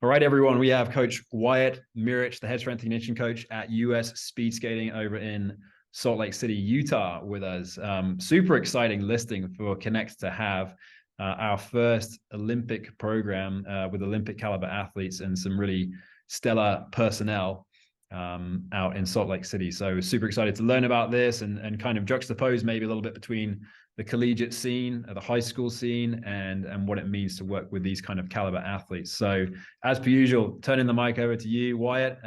All right, everyone. We have Coach Wyatt Mirich, the head strength and conditioning coach at US Speed Skating over in Salt Lake City, Utah, with us. Super exciting listing for Connect to have our first Olympic program with Olympic caliber athletes and some really stellar personnel out in Salt Lake City. So super excited to learn about this and kind of juxtapose maybe a little bit between the collegiate scene, the high school scene, and what it means to work with these kind of caliber athletes. So as per usual, turning the mic over to you, Wyatt.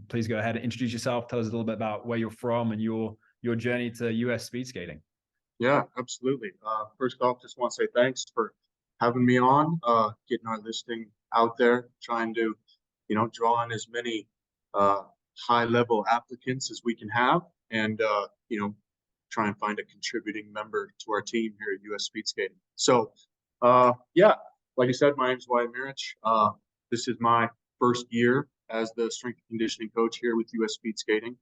Please go ahead and introduce yourself. Tell us a little bit about where you're from and your journey to US speed skating. Yeah, absolutely. First off, just want to say thanks for having me on, getting our listing out there, trying to, draw in as many high-level applicants as we can have, and try and find a contributing member to our team here at US Speed Skating. So, yeah, like I said, my name is Wyatt Mirich. This is my first year as the strength and conditioning coach here with US Speed Skating.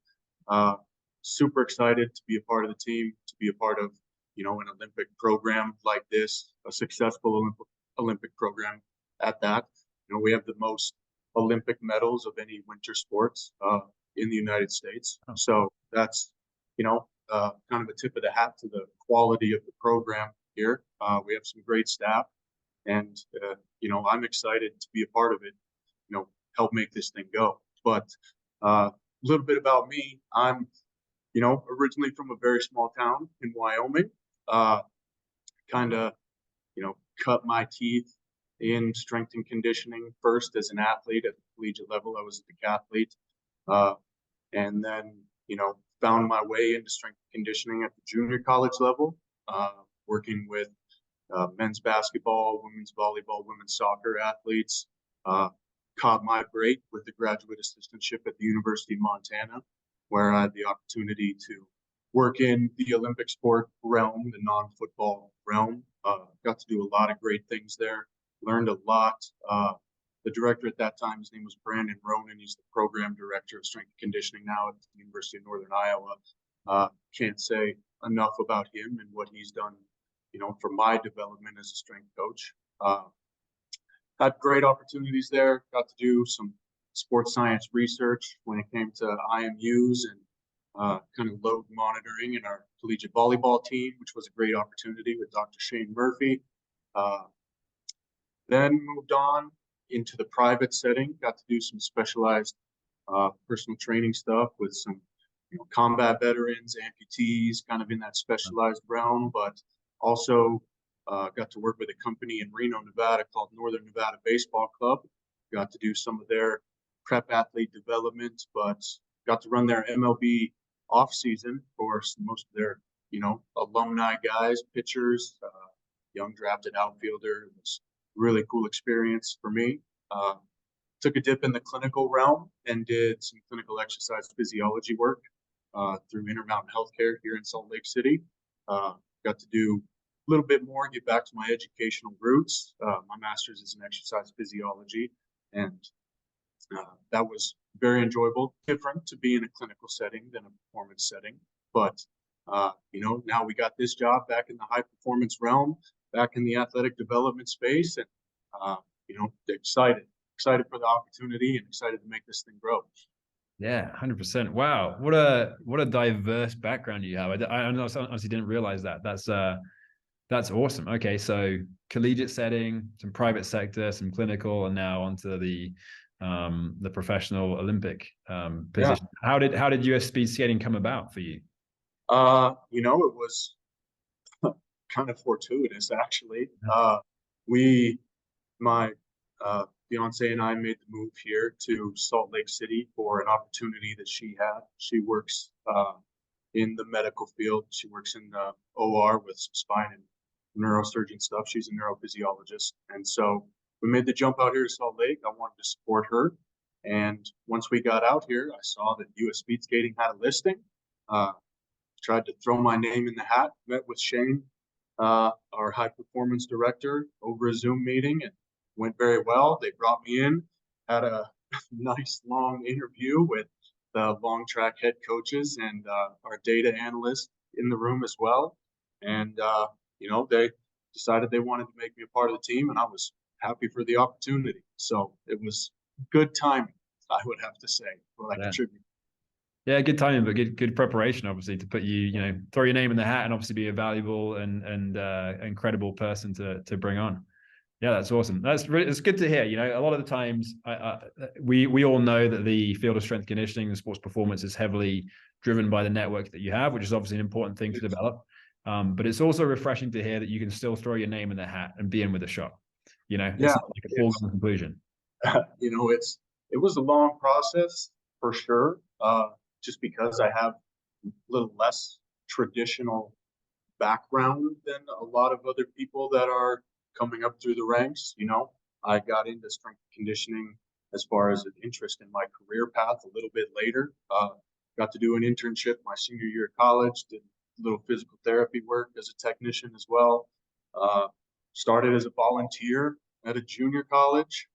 Super excited to be a part of the team, to be a part of, an Olympic program like this, a successful Olympic program at that. We have the most Olympic medals of any winter sports in the United States. So that's, kind of a tip of the hat to the quality of the program here. We have some great staff, and, I'm excited to be a part of it, help make this thing go. But a little bit about me. I'm originally from a very small town in Wyoming. Kind of, cut my teeth in strength and conditioning first as an athlete at the collegiate level. I was a decathlete, and then, found my way into strength and conditioning at the junior college level, working with men's basketball, women's volleyball, women's soccer athletes. Caught my break with the graduate assistantship at the University of Montana, where I had the opportunity to work in the Olympic sport realm, the non-football realm. Got to do a lot of great things there, learned a lot. The director at that time, his name was Brandon Ronan. He's the program director of strength and conditioning now at the University of Northern Iowa. Can't say enough about him and what he's done, for my development as a strength coach. Had great opportunities there. Got to do some sports science research when it came to IMUs and kind of load monitoring in our collegiate volleyball team, which was a great opportunity with Dr. Shane Murphy. Then moved on into the private setting, got to do some specialized personal training stuff with some combat veterans, amputees, kind of in that specialized realm, but also got to work with a company in Reno, Nevada called Northern Nevada Baseball Club. Got to do some of their prep athlete development, but got to run their MLB off season for most of their, alumni guys, pitchers, young drafted outfielder. It was a really cool experience for me. Took a dip in the clinical realm and did some clinical exercise physiology work through Intermountain Healthcare here in Salt Lake City. Got to do a little bit more, get back to my educational roots. My master's is in exercise physiology, and that was very enjoyable. Different to be in a clinical setting than a performance setting, but now we got this job back in the high performance realm, back in the athletic development space, and excited for the opportunity and excited to make this thing grow. Yeah, 100%. Wow, what a diverse background you have. I honestly didn't realize that. That's awesome. Okay, so collegiate setting, some private sector, some clinical, and now onto the professional Olympic position. Yeah. How did US speed skating come about for you? It was kind of fortuitous, actually. My fiance and I made the move here to Salt Lake City for an opportunity that she had. She works in the medical field. She works in the OR with some spine and neurosurgeon stuff. She's a neurophysiologist. And so we made the jump out here to Salt Lake. I wanted to support her. And once we got out here, I saw that US Speed Skating had a listing. Tried to throw my name in the hat, met with Shane, our high performance director, over a Zoom meeting, and went very well. They brought me in, had a nice long interview with the long track head coaches and our data analyst in the room as well. And, they decided they wanted to make me a part of the team, and I was happy for the opportunity. So it was good timing, I would have to say, what I Yeah. contribute. Yeah, good timing, but good preparation, obviously, to put you throw your name in the hat and obviously be a valuable and incredible person to bring on. Yeah, that's awesome. It's good to hear. A lot of the times we all know that the field of strength conditioning and sports performance is heavily driven by the network that you have, which is obviously an important thing to develop. But it's also refreshing to hear that you can still throw your name in the hat and be in with a shot. It's Yeah, not like a foregone conclusion. it was a long process for sure. Just because I have a little less traditional background than a lot of other people that are coming up through the ranks. I got into strength conditioning as far as an interest in my career path a little bit later. Got to do an internship my senior year of college, did a little physical therapy work as a technician as well. Started as a volunteer at a junior college.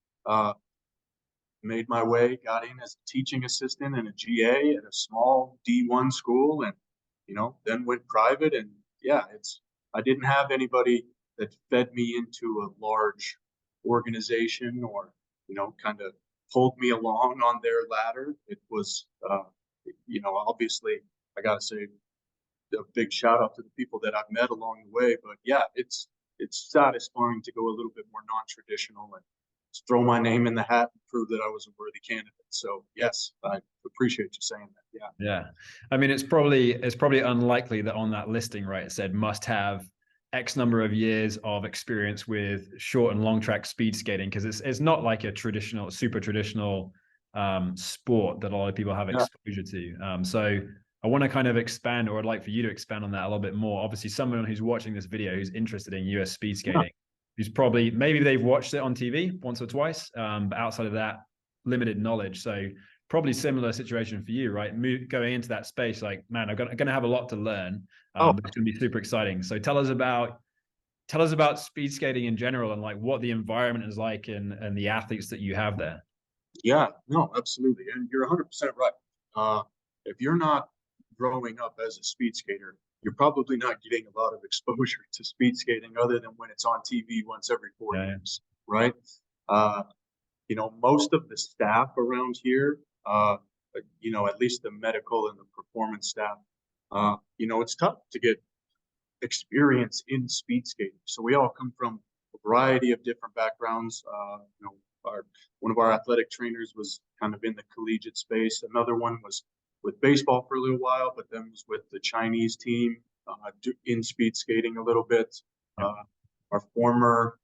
Made my way, got in as a teaching assistant and a GA at a small D1 school, and then went private. And yeah, I didn't have anybody that fed me into a large organization or kind of pulled me along on their ladder. It was obviously I gotta say a big shout out to the people that I've met along the way. But yeah, it's satisfying to go a little bit more non-traditional and throw my name in the hat and prove that I was a worthy candidate. So yes, I appreciate you saying that. Yeah. Yeah. I mean, it's probably unlikely that on that listing, right, it said must have X number of years of experience with short and long track speed skating, because it's not like a super traditional sport that a lot of people have exposure to. So I want to kind of expand, or I'd like for you to expand on that a little bit more. Obviously, someone who's watching this video who's interested in US speed skating, who's probably, maybe they've watched it on TV once or twice, but outside of that, limited knowledge. So probably similar situation for you, right? Going into that space, like, man, I'm going to have a lot to learn, but it's going to be super exciting. So tell us about speed skating in general, and like what the environment is like and the athletes that you have there. Yeah, no, absolutely. And you're 100% right. If you're not growing up as a speed skater, you're probably not getting a lot of exposure to speed skating other than when it's on TV once every 4 years, right? Most of the staff around here, at least the medical and the performance staff, it's tough to get experience in speed skating. So we all come from a variety of different backgrounds. One of our athletic trainers was kind of in the collegiate space. Another one was with baseball for a little while, but then was with the Chinese team in speed skating a little bit. Our former,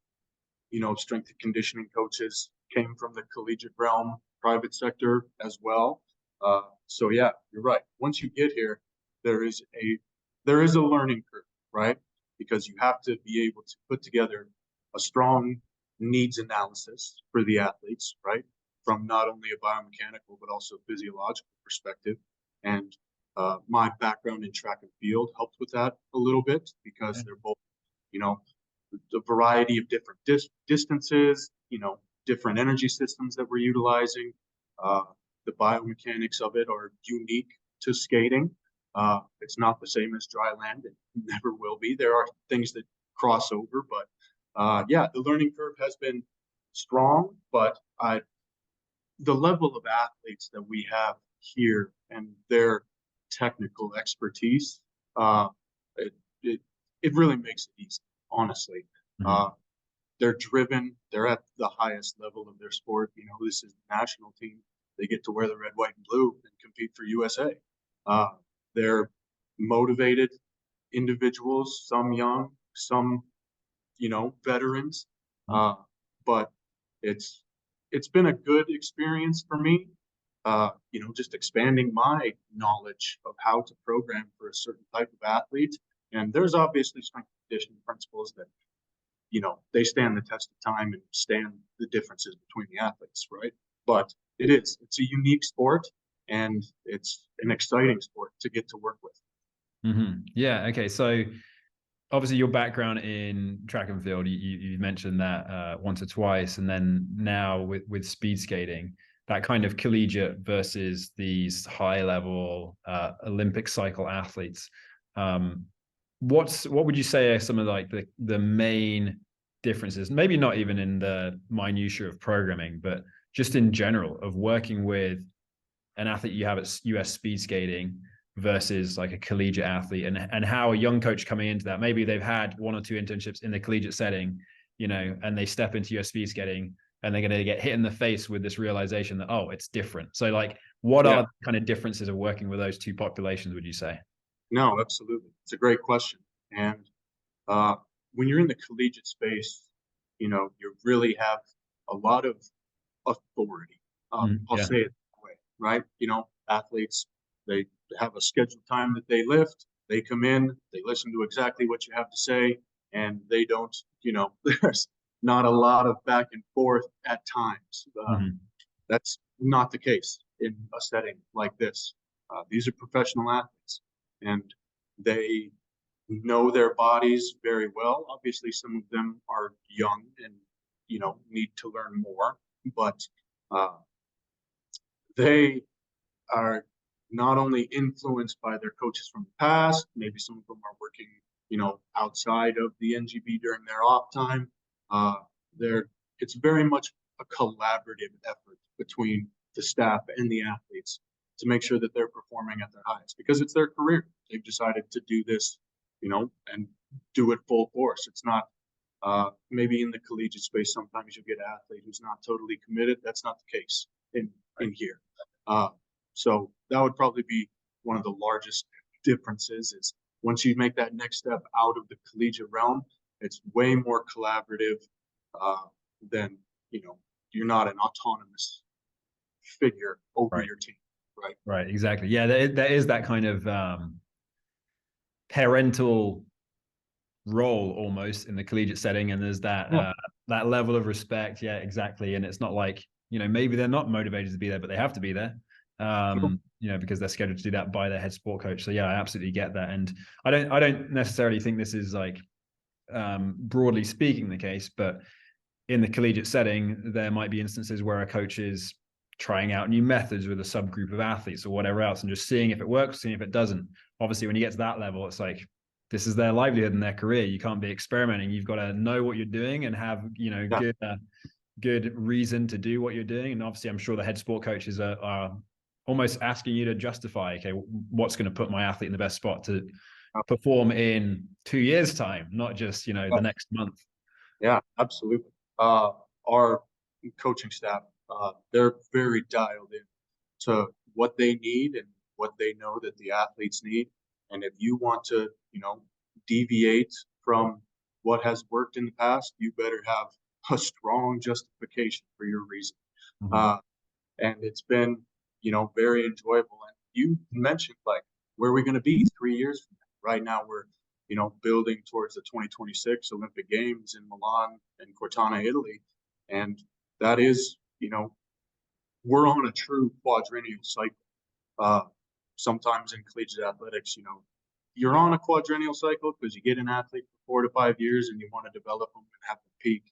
strength and conditioning coaches came from the collegiate realm, private sector as well. So yeah, you're right. Once you get here, there is a learning curve, right? Because you have to be able to put together a strong needs analysis for the athletes, right? From not only a biomechanical, but also physiological perspective. And my background in track and field helped with that a little bit, because they're both, a variety of different distances, different energy systems that we're utilizing. The biomechanics of it are unique to skating. It's not the same as dry land. It never will be. There are things that cross over, but yeah, the learning curve has been strong, but the level of athletes that we have here and their technical expertise, it really makes it easy, honestly. They're driven. They're at the highest level of their sport. This is the national team. They get to wear the red, white, and blue and compete for USA. They're motivated individuals, some young, some, veterans. But it's been a good experience for me. Just expanding my knowledge of how to program for a certain type of athlete. And there's obviously strength and conditioning principles that, they stand the test of time and stand the differences between the athletes, right? But it's a unique sport, and it's an exciting sport to get to work with. Yeah. Okay. So obviously your background in track and field, you mentioned that once or twice, and then now with speed skating, that kind of collegiate versus these high level Olympic cycle athletes. What would you say are some of like the main differences? Maybe not even in the minutiae of programming, but just in general of working with an athlete you have at US speed skating versus like a collegiate athlete, and how a young coach coming into that, maybe they've had 1 or 2 internships in the collegiate setting, you know, and they step into US speed skating and they're going to get hit in the face with this realization that, oh, it's different. So like, what are the kind of differences of working with those two populations, would you say? No, absolutely. It's a great question. And when you're in the collegiate space, you know, you really have a lot of authority. I'll say it that way, right? You know, athletes, they have a scheduled time that they lift, they come in, they listen to exactly what you have to say, and they don't, you know, there's not a lot of back and forth at times. That's not the case in a setting like this. These are professional athletes, and they know their bodies very well. Obviously, some of them are young and, you know, need to learn more, but they are not only influenced by their coaches from the past, maybe some of them are working, you know, outside of the NGB during their off time. It's very much a collaborative effort between the staff and the athletes to make sure that they're performing at their highest, because it's their career. They've decided to do this, you know, and do it full force. It's not maybe in the collegiate space, sometimes you get an athlete who's not totally committed. That's not the case in here. So that would probably be one of the largest differences, is once you make that next step out of the collegiate realm, it's way more collaborative than, you know, you're not an autonomous figure over your team. Right, exactly. Yeah, there is that kind of parental role almost in the collegiate setting, and there's that that level of respect. Yeah, exactly. And it's not like, you know, maybe they're not motivated to be there, but they have to be there, you know, because they're scheduled to do that by their head sport coach. So yeah, I absolutely get that. And I don't necessarily think this is like broadly speaking the case, but in the collegiate setting, there might be instances where a coach is trying out new methods with a subgroup of athletes or whatever else, and just seeing if it works, seeing if it doesn't. Obviously, when you get to that level, it's like, this is their livelihood and their career. You can't be experimenting. You've got to know what you're doing and have, you know, good reason to do what you're doing. And obviously, I'm sure the head sport coaches are almost asking you to justify, okay, what's going to put my athlete in the best spot to perform in 2 years' time, not just, you know, the next month. Yeah, absolutely. Our coaching staff, they're very dialed in to what they need and what they know that the athletes need. And if you want to, you know, deviate from what has worked in the past, you better have a strong justification for your reason. And it's been, you know, very enjoyable. And you mentioned, like, where are we going to be 3 years from now? Right now, we're, you know, building towards the 2026 Olympic Games in Milan and Cortana, Italy. And that is, you know, we're on a true quadrennial cycle. Sometimes in collegiate athletics, you know, you're on a quadrennial cycle because you get an athlete for 4 to 5 years and you want to develop them and have them peak.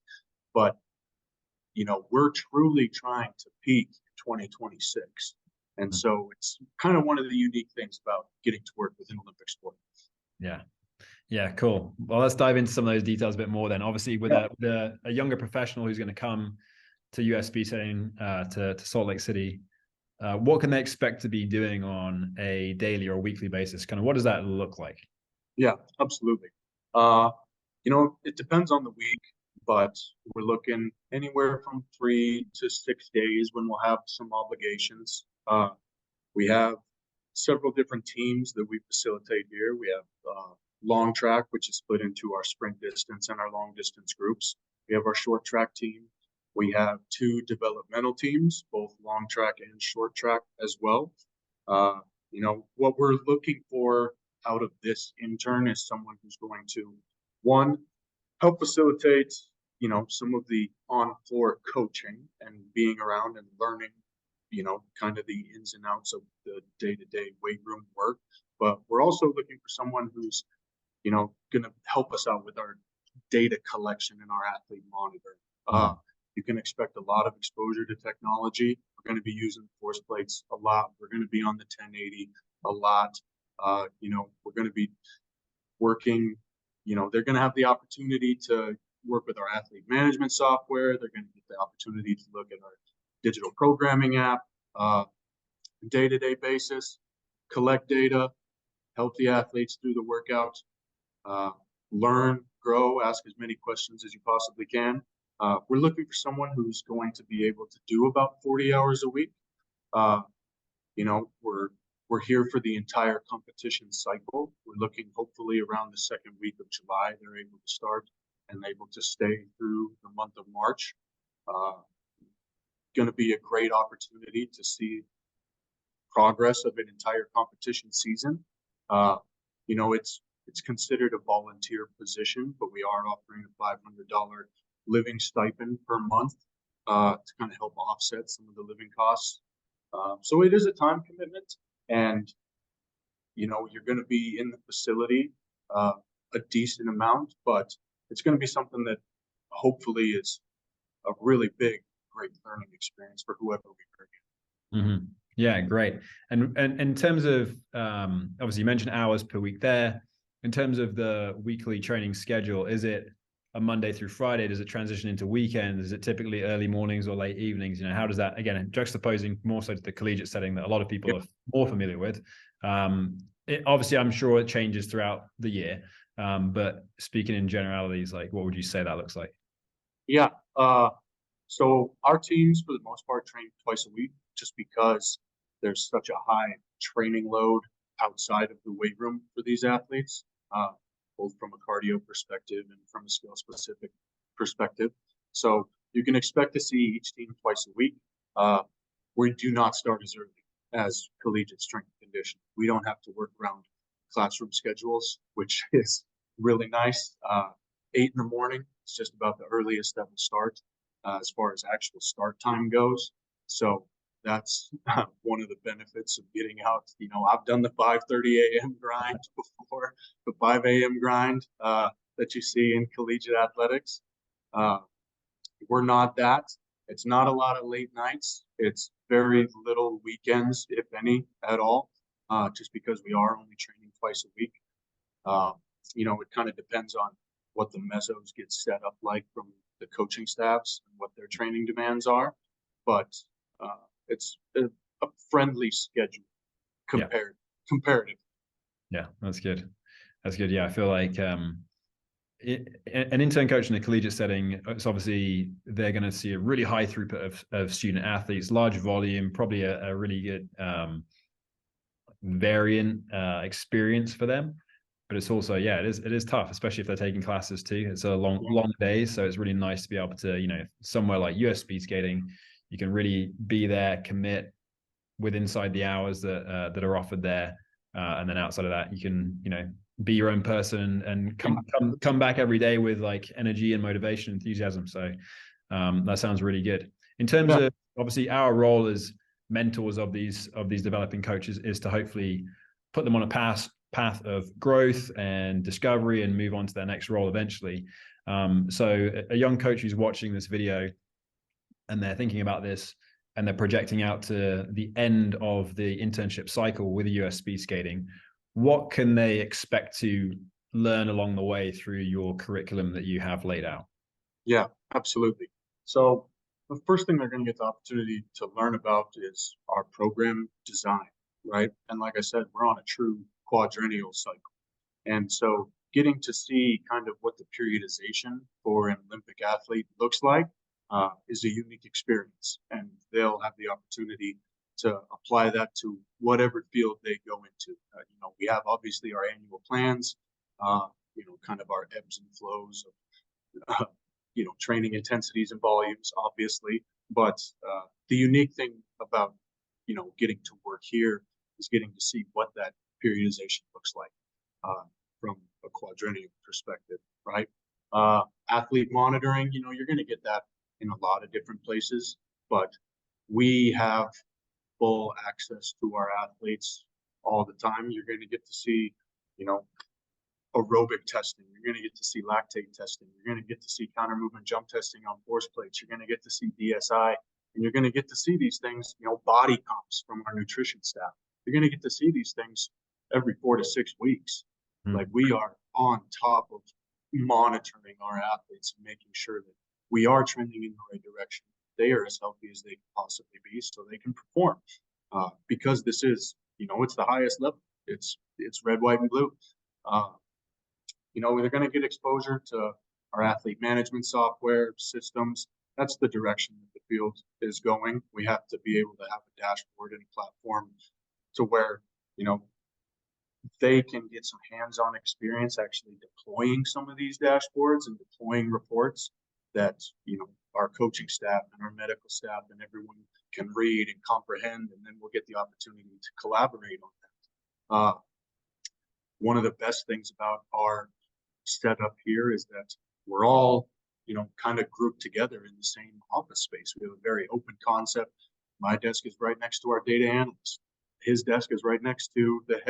But, you know, we're truly trying to peak in 2026. And so it's kind of one of the unique things about getting to work with an Olympic sport. Yeah. Yeah, cool. Well, let's dive into some of those details a bit more then. Obviously, with a younger professional who's going to come to USB setting, to Salt Lake City, what can they expect to be doing on a daily or weekly basis? Kind of what does that look like? Yeah, absolutely. You know, it depends on the week, but we're looking anywhere from 3 to 6 days when we'll have some obligations. We have several different teams that we facilitate here. We have long track, which is split into our sprint distance and our long distance groups. We have our short track team. We have 2 developmental teams, both long track and short track as well. You know, what we're looking for out of this intern is someone who's going to, one, help facilitate, you know, some of the on-floor coaching and being around and learning, you know, kind of the ins and outs of the day-to-day weight room work. But we're also looking for someone who's, you know, going to help us out with our data collection and our athlete monitor. You can expect a lot of exposure to technology. We're going to be using force plates a lot. We're going to be on the 1080 a lot. You know, we're going to be working, you know, they're going to have the opportunity to work with our athlete management software. They're going to get the opportunity to look at our digital programming app, day-to-day basis, collect data, help the athletes through the workout, learn, grow, ask as many questions as you possibly can. We're looking for someone who's going to be able to do about 40 hours a week. You know, we're here for the entire competition cycle. We're looking hopefully around the second week of July, they're able to start and able to stay through the month of March. Going to be a great opportunity to see progress of an entire competition season. You know, it's considered a volunteer position, but we are offering a $500 living stipend per month to kind of help offset some of the living costs. So it is a time commitment, and you know, you're going to be in the facility a decent amount, but it's going to be something that hopefully is a really big, great learning experience for whoever we bring in. Mm-hmm. Yeah, great. And in terms of obviously you mentioned hours per week there. In terms of the weekly training schedule, is it a Monday through Friday? Does it transition into weekends? Is it typically early mornings or late evenings? You know, how does that, again, juxtaposing more so to the collegiate setting that a lot of people are more familiar with? Obviously, I'm sure it changes throughout the year, but speaking in generalities, like what would you say that looks like? Yeah. So our teams, for the most part, train twice a week, just because there's such a high training load outside of the weight room for these athletes, both from a cardio perspective and from a skill specific perspective. So you can expect to see each team twice a week. We do not start as early as collegiate strength and conditioning. We don't have to work around classroom schedules, which is really nice. 8 in the morning is just about the earliest that will start as far as actual start time goes. So that's one of the benefits of getting out. You know, I've done the 5:30 a.m. grind before, the 5 a.m. grind that you see in collegiate athletics. We're not that. It's not a lot of late nights. It's very little weekends, if any, at all, just because we are only training twice a week. You know, it kind of depends on what the mesos get set up like from the coaching staffs and what their training demands are. But it's a friendly schedule comparatively. Yeah, that's good. That's good. Yeah, I feel like an intern coach in a collegiate setting, it's obviously they're going to see a really high throughput of student athletes, large volume, probably a really good variant experience for them. But it's also, yeah, it is tough, especially if they're taking classes too. It's a long day, so it's really nice to be able to, you know, somewhere like US speed skating, you can really be there, commit with inside the hours that are offered there, and then outside of that, you can, you know, be your own person and come back every day with like energy and motivation, enthusiasm. So that sounds really good. In terms of obviously our role as mentors of these developing coaches is to hopefully put them on a path of growth and discovery and move on to their next role eventually. So a young coach who's watching this video and they're thinking about this and they're projecting out to the end of the internship cycle with US speed skating, what can they expect to learn along the way through your curriculum that you have laid out? Yeah, absolutely. So the first thing they're going to get the opportunity to learn about is our program design, right? And like I said, we're on a true quadrennial cycle. And so getting to see kind of what the periodization for an Olympic athlete looks like is a unique experience. And they'll have the opportunity to apply that to whatever field they go into. You know, we have obviously our annual plans, you know, kind of our ebbs and flows of, you know, training intensities and volumes, obviously. But the unique thing about, you know, getting to work here is getting to see what that periodization looks like from a quadrennial perspective, right? Athlete monitoring, you know, you're going to get that in a lot of different places, but we have full access to our athletes all the time. You're going to get to see, you know, aerobic testing. You're going to get to see lactate testing. You're going to get to see counter movement jump testing on force plates. You're going to get to see DSI, and you're going to get to see these things, you know, body comps from our nutrition staff. You're going to get to see these things every 4 to 6 weeks. Like we are on top of monitoring our athletes and making sure that we are trending in the right direction, they are as healthy as they can possibly be so they can perform. Because this is, it's the highest level. It's red, white, and blue. They're going to get exposure to our athlete management software systems. That's the direction that the field is going. We have to be able to have a dashboard and a platform to where, they can get some hands-on experience actually deploying some of these dashboards and deploying reports that, our coaching staff and our medical staff and everyone can read and comprehend, and then we'll get the opportunity to collaborate on that. One of the best things about our setup here is that we're all, kind of grouped together in the same office space. We have a very open concept. My desk is right next to our data analyst. His desk is right next to the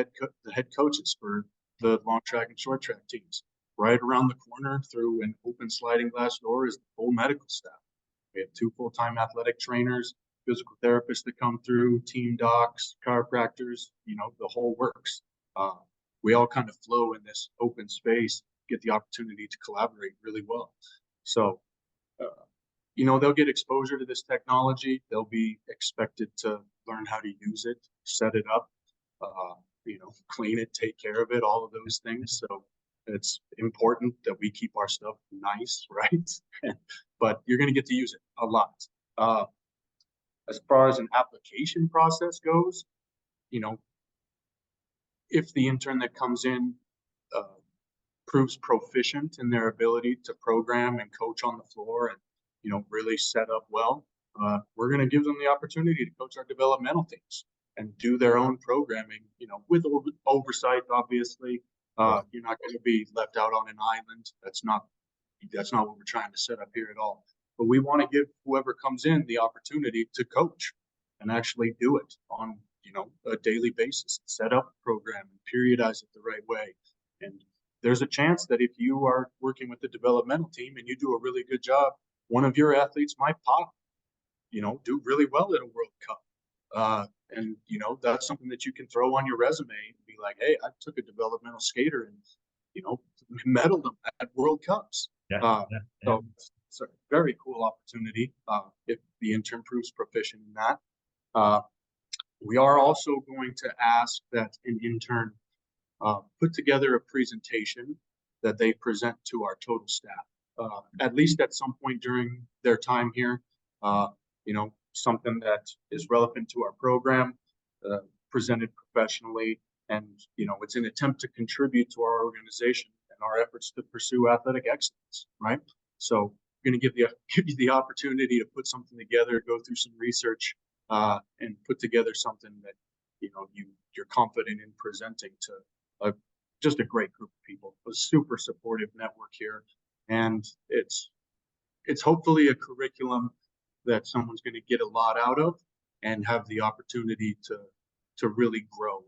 head coaches for the long track and short track teams. Right around the corner through an open sliding glass door is the full medical staff. We have 2 full-time athletic trainers, physical therapists that come through, team docs, chiropractors, the whole works. We all kind of flow in this open space, get the opportunity to collaborate really well. So, they'll get exposure to this technology. They'll be expected to learn how to use it, set it up, clean it, take care of it, all of those things. So it's important that we keep our stuff nice, right? But you're going to get to use it a lot. As far as an application process goes, if the intern that comes in proves proficient in their ability to program and coach on the floor and, really set up well, we're going to give them the opportunity to coach our developmental teams and do their own programming, with oversight, obviously. You're not going to be left out on an island. That's not what we're trying to set up here at all. But we want to give whoever comes in the opportunity to coach and actually do it on, a daily basis, set up a program and periodize it the right way. And there's a chance that if you are working with the developmental team and you do a really good job, one of your athletes might pop, do really well at a World Cup. And, that's something that you can throw on your resume and be like, hey, I took a developmental skater and, medaled them at World Cups. So it's a very cool opportunity if the intern proves proficient in that. We are also going to ask that an intern put together a presentation that they present to our total staff, at least at some point during their time here. Something that is relevant to our program, presented professionally, and it's an attempt to contribute to our organization and our efforts to pursue athletic excellence, right? So we're going to give you the opportunity to put something together, go through some research, and put together something that you're confident in presenting to just a great group of people, a super supportive network here, and it's hopefully a curriculum that someone's going to get a lot out of and have the opportunity to really grow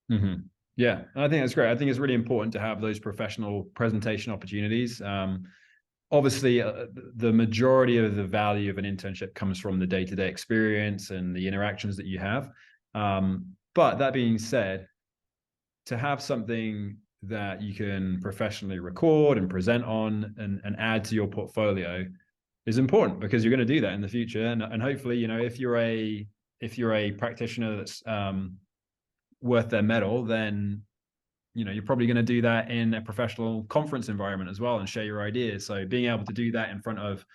in. Mm-hmm. Yeah, I think that's great. I think it's really important to have those professional presentation opportunities. Obviously, the majority of the value of an internship comes from the day-to-day experience and the interactions that you have. But that being said, to have something that you can professionally record and present on and add to your portfolio is important, because you're going to do that in the future. And hopefully, if you're a practitioner that's worth their medal, then you're probably going to do that in a professional conference environment as well and share your ideas. So being able to do that in front of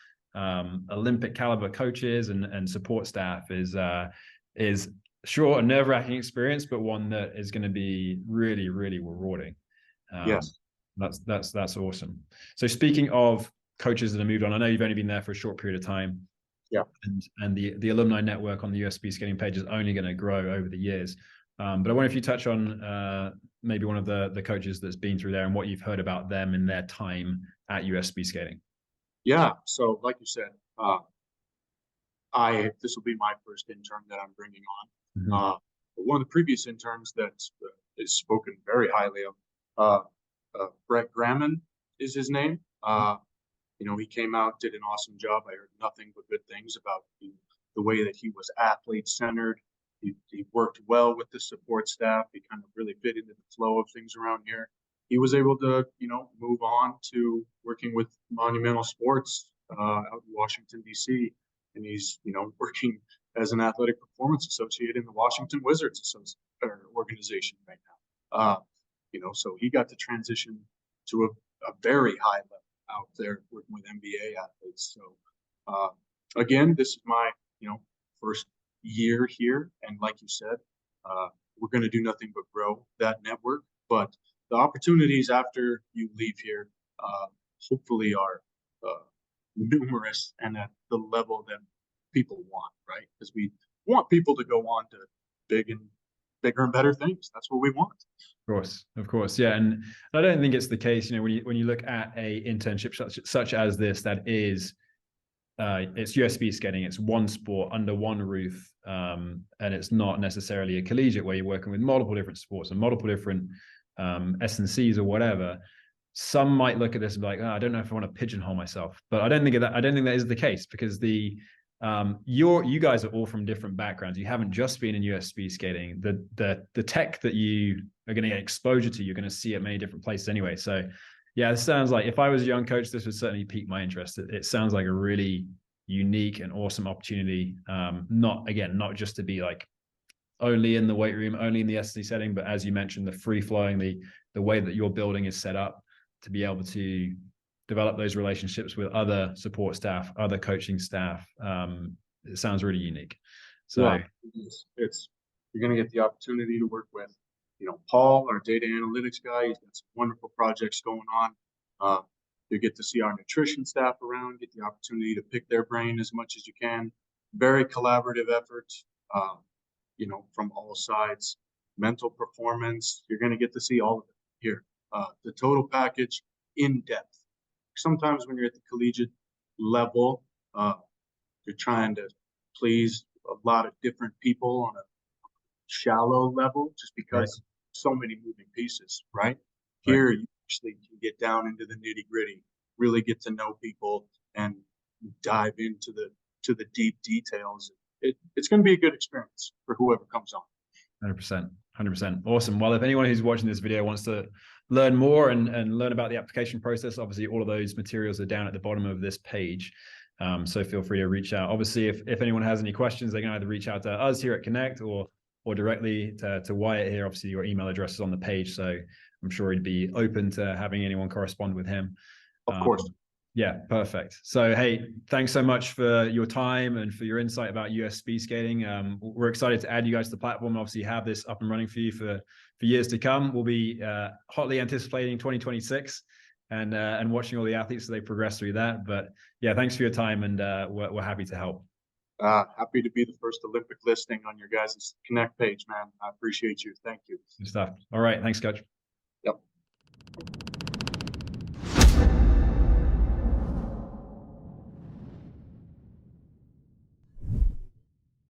Olympic caliber coaches and support staff is sure a nerve-wracking experience, but one that is going to be really, really rewarding. Yes, that's awesome. So speaking of coaches that have moved on, I know you've only been there for a short period of time. Yeah. And the alumni network on the US Speed Skating page is only going to grow over the years. But I wonder if you touch on maybe one of the coaches that's been through there and what you've heard about them in their time at US Speed Skating. Yeah. So like you said, this will be my first intern that I'm bringing on. Mm-hmm. One of the previous interns that is spoken very highly of, Brett Graman is his name. He came out, did an awesome job. I heard nothing but good things about the way that he was athlete-centered. He worked well with the support staff. He kind of really fit into the flow of things around here. He was able to, move on to working with Monumental Sports out in Washington, D.C. and he's, working as an athletic performance associate in the Washington Wizards organization right now. So he got to transition to a very high level out there working with NBA athletes. So again, this is my, first year here. And like you said, we're going to do nothing but grow that network. But the opportunities after you leave here, hopefully are numerous and at the level that people want, right? Because we want people to go on to bigger and better things. That's what we want. Of course, yeah. And I don't think it's the case, when you look at a internship such as this, that is, it's US speed skating, it's one sport under one roof, and it's not necessarily a collegiate where you're working with multiple different sports and multiple different S&Cs or whatever. Some might look at this and be like, oh, I don't know if I want to pigeonhole myself, but I don't think that is the case, because you guys are all from different backgrounds. You haven't just been in US speed skating. The tech that you are going to get exposure to, you're going to see at many different places anyway. So yeah, it sounds like if I was a young coach, this would certainly pique my interest. It sounds like a really unique and awesome opportunity. Not just to be like only in the weight room, only in the S&C setting, but as you mentioned, the free flowing, the way that your building is set up to be able to develop those relationships with other support staff, other coaching staff. It sounds really unique. So yeah, you're going to get the opportunity to work with, Paul, our data analytics guy. He's got some wonderful projects going on. You get to see our nutrition staff around, get the opportunity to pick their brain as much as you can. Very collaborative effort, from all sides. Mental performance, you're going to get to see all of it here. The total package in depth. Sometimes when you're at the collegiate level, you're trying to please a lot of different people on a shallow level, just because so many moving pieces, right? Here, you actually can get down into the nitty gritty, really get to know people and dive into the deep details. It's going to be a good experience for whoever comes on. 100%. Awesome. Well, if anyone who's watching this video wants to learn more and learn about the application process, obviously all of those materials are down at the bottom of this page. So feel free to reach out. Obviously, if anyone has any questions, they can either reach out to us here at Connect or directly to Wyatt here. Obviously, your email address is on the page, so I'm sure he'd be open to having anyone correspond with him. Of course. Yeah, perfect. So, hey, thanks so much for your time and for your insight about US speed skating. We're excited to add you guys to the platform. Obviously, have this up and running for you for years to come. We'll be hotly anticipating 2026 and watching all the athletes as they progress through that. But yeah, thanks for your time, and we're happy to help. Happy to be the first Olympic listing on your guys' Connect page, man. I appreciate you. Thank you. Good stuff. All right. Thanks, Coach.